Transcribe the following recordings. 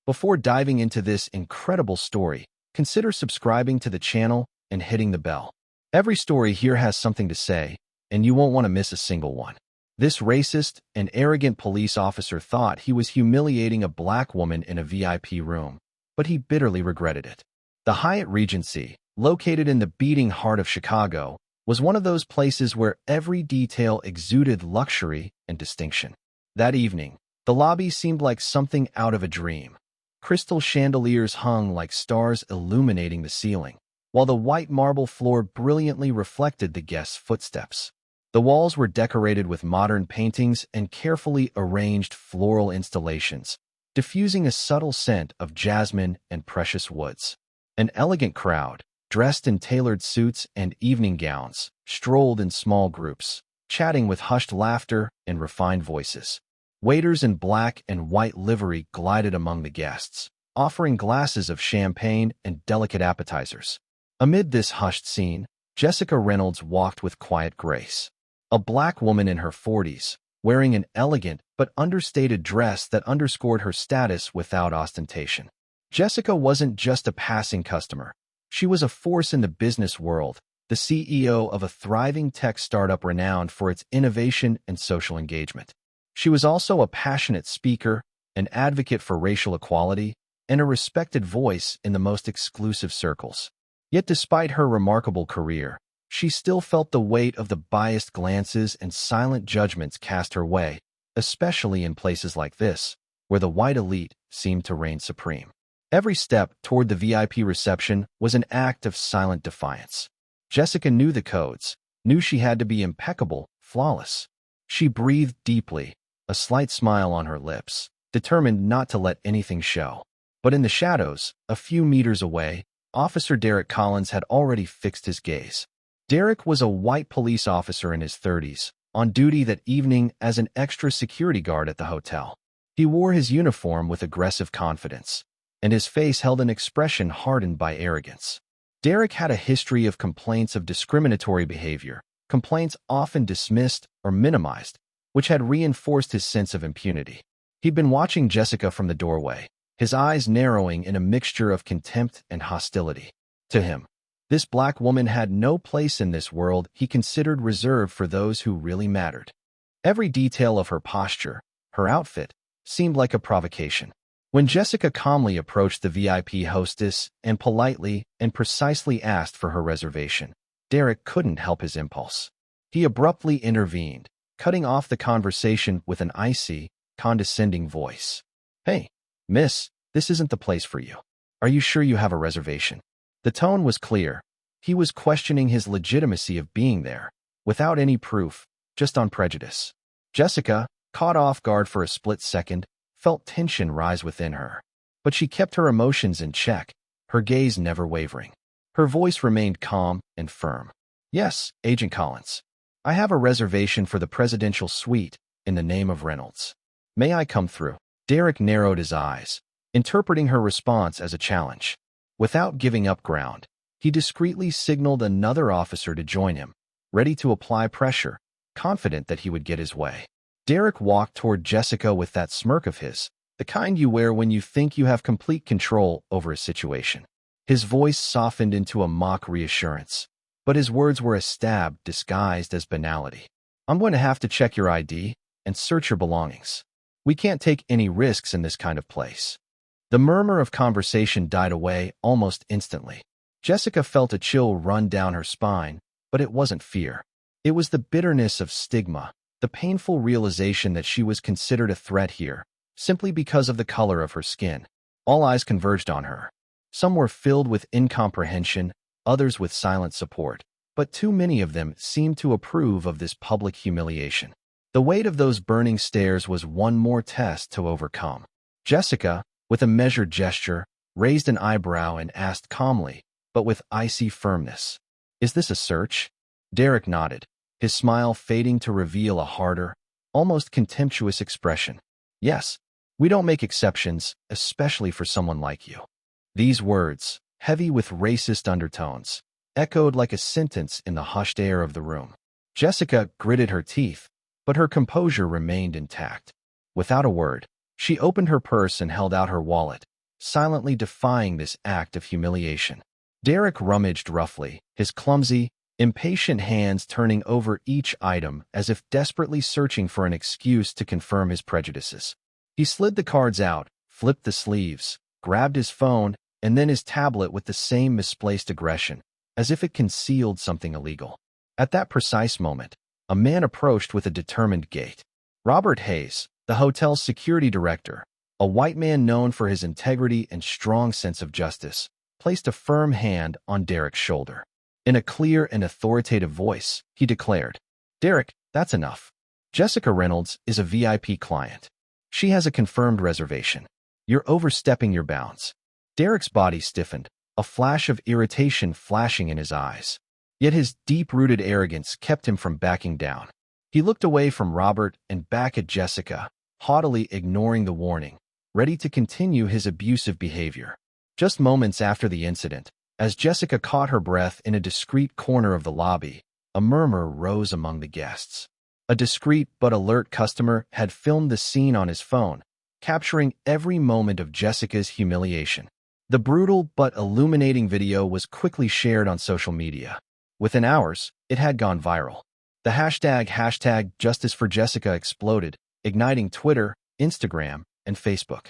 Before diving into this incredible story, consider subscribing to the channel and hitting the bell. Every story here has something to say, and you won't want to miss a single one. This racist and arrogant police officer thought he was humiliating a black woman in a VIP room, but he bitterly regretted it. The Hyatt Regency, located in the beating heart of Chicago, was one of those places where every detail exuded luxury and distinction. That evening, the lobby seemed like something out of a dream. Crystal chandeliers hung like stars illuminating the ceiling, while the white marble floor brilliantly reflected the guests' footsteps. The walls were decorated with modern paintings and carefully arranged floral installations, diffusing a subtle scent of jasmine and precious woods. An elegant crowd, dressed in tailored suits and evening gowns, strolled in small groups, chatting with hushed laughter and refined voices. Waiters in black and white livery glided among the guests, offering glasses of champagne and delicate appetizers. Amid this hushed scene, Jessica Reynolds walked with quiet grace. A black woman in her 40s, wearing an elegant but understated dress that underscored her status without ostentation. Jessica wasn't just a passing customer. She was a force in the business world, the CEO of a thriving tech startup renowned for its innovation and social engagement. She was also a passionate speaker, an advocate for racial equality, and a respected voice in the most exclusive circles. Yet despite her remarkable career, she still felt the weight of the biased glances and silent judgments cast her way, especially in places like this, where the white elite seemed to reign supreme. Every step toward the VIP reception was an act of silent defiance. Jessica knew the codes, knew she had to be impeccable, flawless. She breathed deeply, a slight smile on her lips, determined not to let anything show. But in the shadows, a few meters away, Officer Derek Collins had already fixed his gaze. Derek was a white police officer in his 30s, on duty that evening as an extra security guard at the hotel. He wore his uniform with aggressive confidence, and his face held an expression hardened by arrogance. Derek had a history of complaints of discriminatory behavior, complaints often dismissed or minimized, which had reinforced his sense of impunity. He'd been watching Jessica from the doorway, his eyes narrowing in a mixture of contempt and hostility. To him, this black woman had no place in this world he considered reserved for those who really mattered. Every detail of her posture, her outfit, seemed like a provocation. When Jessica calmly approached the VIP hostess and politely and precisely asked for her reservation, Derek couldn't help his impulse. He abruptly intervened, cutting off the conversation with an icy, condescending voice. "Hey, miss, this isn't the place for you. Are you sure you have a reservation?" The tone was clear. He was questioning his legitimacy of being there, without any proof, just on prejudice. Jessica, caught off guard for a split second, felt tension rise within her. But she kept her emotions in check, her gaze never wavering. Her voice remained calm and firm. "Yes, Agent Collins. I have a reservation for the presidential suite in the name of Reynolds. May I come through?" Derek narrowed his eyes, interpreting her response as a challenge. Without giving up ground, he discreetly signaled another officer to join him, ready to apply pressure, confident that he would get his way. Derek walked toward Jessica with that smirk of his, the kind you wear when you think you have complete control over a situation. His voice softened into a mock reassurance, but his words were a stab disguised as banality. "I'm going to have to check your ID and search your belongings. We can't take any risks in this kind of place." The murmur of conversation died away almost instantly. Jessica felt a chill run down her spine, but it wasn't fear. It was the bitterness of stigma, the painful realization that she was considered a threat here, simply because of the color of her skin. All eyes converged on her. Some were filled with incomprehension, others with silent support, but too many of them seemed to approve of this public humiliation. The weight of those burning stares was one more test to overcome. Jessica, with a measured gesture, raised an eyebrow and asked calmly, but with icy firmness, "Is this a search?" Derek nodded, his smile fading to reveal a harder, almost contemptuous expression. "Yes, we don't make exceptions, especially for someone like you." These words, heavy with racist undertones, echoed like a sentence in the hushed air of the room. Jessica gritted her teeth, but her composure remained intact. Without a word, she opened her purse and held out her wallet, silently defying this act of humiliation. Derek rummaged roughly, his clumsy, impatient hands turning over each item as if desperately searching for an excuse to confirm his prejudices. He slid the cards out, flipped the sleeves, grabbed his phone, and then his tablet with the same misplaced aggression, as if it concealed something illegal. At that precise moment, a man approached with a determined gait. Robert Hayes, the hotel's security director, a white man known for his integrity and strong sense of justice, placed a firm hand on Derek's shoulder. In a clear and authoritative voice, he declared, "Derek, that's enough. Jessica Reynolds is a VIP client. She has a confirmed reservation. You're overstepping your bounds." Derek's body stiffened, a flash of irritation flashing in his eyes. Yet his deep-rooted arrogance kept him from backing down. He looked away from Robert and back at Jessica, haughtily ignoring the warning, ready to continue his abusive behavior. Just moments after the incident, as Jessica caught her breath in a discreet corner of the lobby, a murmur rose among the guests. A discreet but alert customer had filmed the scene on his phone, capturing every moment of Jessica's humiliation. The brutal but illuminating video was quickly shared on social media. Within hours, it had gone viral. The hashtag Justice for Jessica exploded, igniting Twitter, Instagram, and Facebook.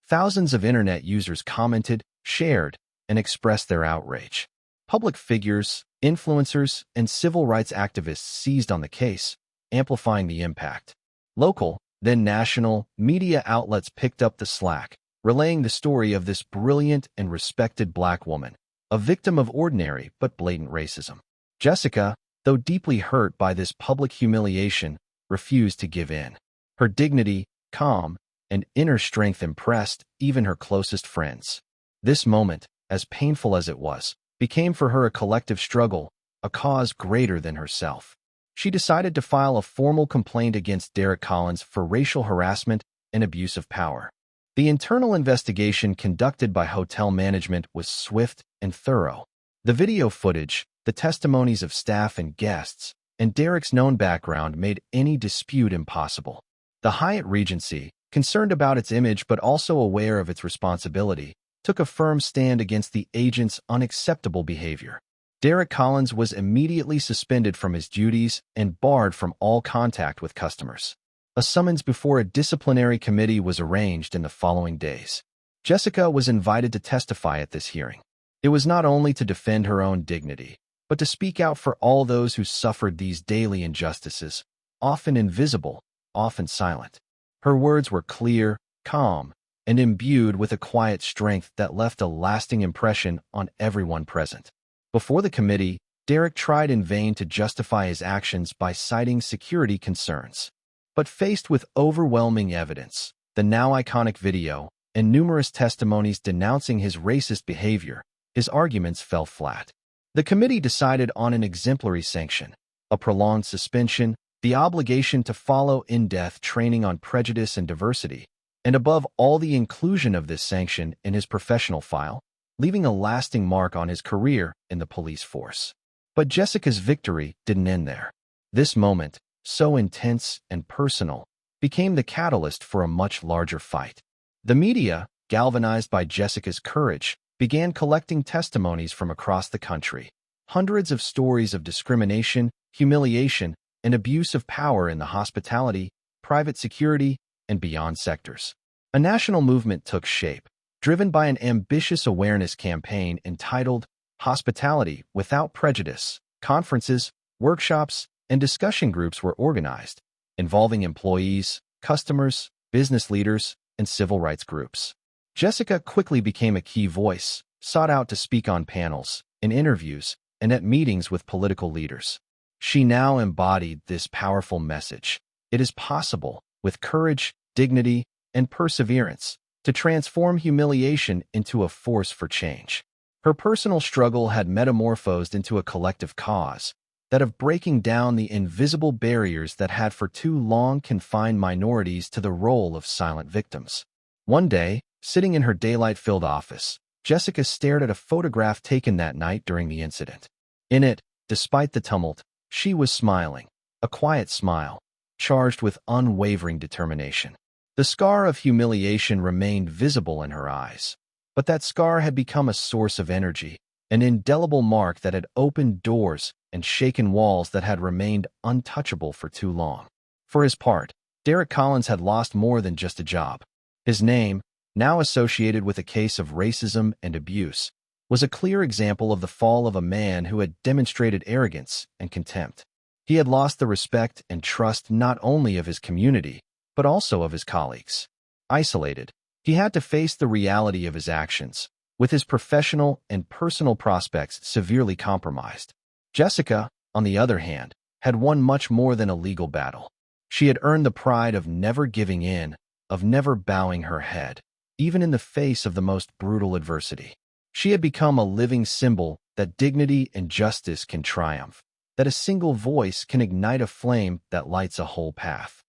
Thousands of internet users commented, shared, and expressed their outrage. Public figures, influencers, and civil rights activists seized on the case, amplifying the impact. Local, then national, media outlets picked up the slack, relaying the story of this brilliant and respected Black woman, a victim of ordinary but blatant racism. Jessica, though deeply hurt by this public humiliation, refused to give in. Her dignity, calm, and inner strength impressed even her closest friends. This moment, as painful as it was, became for her a collective struggle, a cause greater than herself. She decided to file a formal complaint against Derek Collins for racial harassment and abuse of power. The internal investigation conducted by hotel management was swift and thorough. The video footage, the testimonies of staff and guests, and Derek's known background made any dispute impossible. The Hyatt Regency, concerned about its image but also aware of its responsibility, took a firm stand against the agent's unacceptable behavior. Derek Collins was immediately suspended from his duties and barred from all contact with customers. A summons before a disciplinary committee was arranged in the following days. Jessica was invited to testify at this hearing. It was not only to defend her own dignity, but to speak out for all those who suffered these daily injustices, often invisible, often silent. Her words were clear, calm, and imbued with a quiet strength that left a lasting impression on everyone present. Before the committee, Derek tried in vain to justify his actions by citing security concerns. But faced with overwhelming evidence, the now iconic video, and numerous testimonies denouncing his racist behavior, his arguments fell flat. The committee decided on an exemplary sanction, a prolonged suspension, the obligation to follow in-depth training on prejudice and diversity, and above all the inclusion of this sanction in his professional file, leaving a lasting mark on his career in the police force. But Jessica's victory didn't end there. This moment, so intense and personal, became the catalyst for a much larger fight. The media, galvanized by Jessica's courage, began collecting testimonies from across the country. Hundreds of stories of discrimination, humiliation, and abuse of power in the hospitality, private security, and beyond sectors. A national movement took shape, driven by an ambitious awareness campaign entitled Hospitality Without Prejudice. Conferences, workshops, and discussion groups were organized, involving employees, customers, business leaders, and civil rights groups. Jessica quickly became a key voice, sought out to speak on panels, in interviews, and at meetings with political leaders. She now embodied this powerful message. It is possible, with courage, dignity, and perseverance, to transform humiliation into a force for change. Her personal struggle had metamorphosed into a collective cause, that of breaking down the invisible barriers that had for too long confined minorities to the role of silent victims. One day, sitting in her daylight-filled office, Jessica stared at a photograph taken that night during the incident. In it, despite the tumult, she was smiling, a quiet smile, charged with unwavering determination. The scar of humiliation remained visible in her eyes, But that scar had become a source of energy, an indelible mark that had opened doors and shaken walls that had remained untouchable for too long. For his part, Derek Collins had lost more than just a job. His name, now associated with a case of racism and abuse, was a clear example of the fall of a man who had demonstrated arrogance and contempt. He had lost the respect and trust not only of his community, but also of his colleagues. Isolated, he had to face the reality of his actions, with his professional and personal prospects severely compromised. Jessica, on the other hand, had won much more than a legal battle. She had earned the pride of never giving in, of never bowing her head, even in the face of the most brutal adversity. She had become a living symbol that dignity and justice can triumph, that a single voice can ignite a flame that lights a whole path.